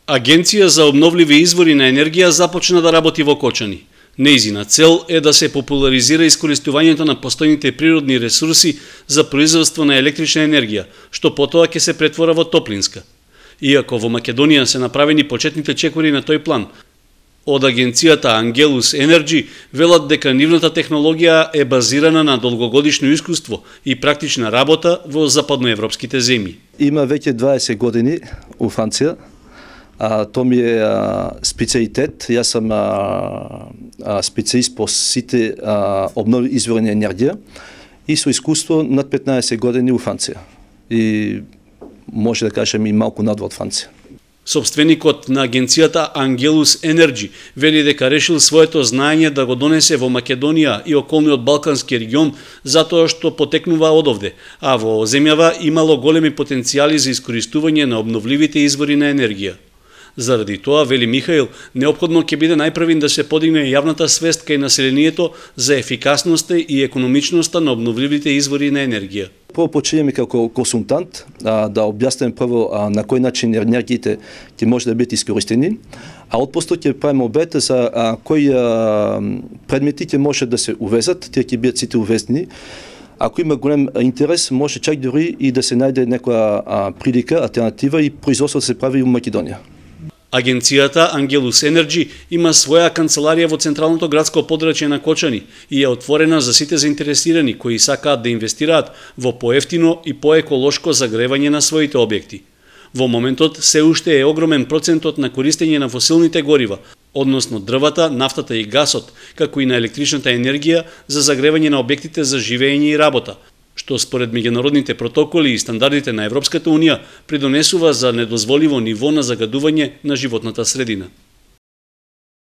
Агенција за обновливи извори на енергија започна да работи во Кочани. Нејзина цел е да се популаризира искористувањето на постојните природни ресурси за производство на електрична енергија, што потоа ќе се претвора во топлинска. Иако во Македонија се направени почетните чекори на тој план, од агенцијата Angelus Energy велат дека нивната технологија е базирана на долгогодишно искуство и практична работа во западноевропските земји. Има веќе 20 години у Франција. То ми е специалитет. Јас сум специјалист по сите обновливи извори на енергија и со искуство над 15 години у Франција. И може да кажем и малку надвор од Франција. Собственикот на агенцијата Angelus Energy вели дека решил своето знаење да го донесе во Македонија и околниот балкански регион затоа што потекнува одовде, а во земјава имало големи потенцијали за искористување на обновливите извори на енергија. Заради тоа, вели Михаил, неопходно ќе биде најпрвин да се подигне јавната свест кај населението за ефикасноста и економичноста на обновливите извори на енергија. Прво почнеме како консултант да објаснеме прво на кој начин енергиите ќе може да бидат искористени, а отпосто ќе правиме обет за кои предмети ќе може да се увезат, тие ќе бидат сите увезени. Ако има голем интерес, може чак дури и да се најде некоја прилика, алтернатива и производство да се прави во Македонија. Агенцијата Angelus Energy има своја канцеларија во централното градско подрачје на Кочани и е отворена за сите заинтересирани кои сакаат да инвестираат во поевтино и поеколошко загревање на своите објекти. Во моментот се уште е огромен процентот на користење на фосилните горива, односно дрвата, нафтата и гасот, како и на електричната енергија за загревање на објектите за живење и работа, што според меѓународните протоколи и стандардите на Европската унија придонесува за недозволиво ниво на загадување на животната средина.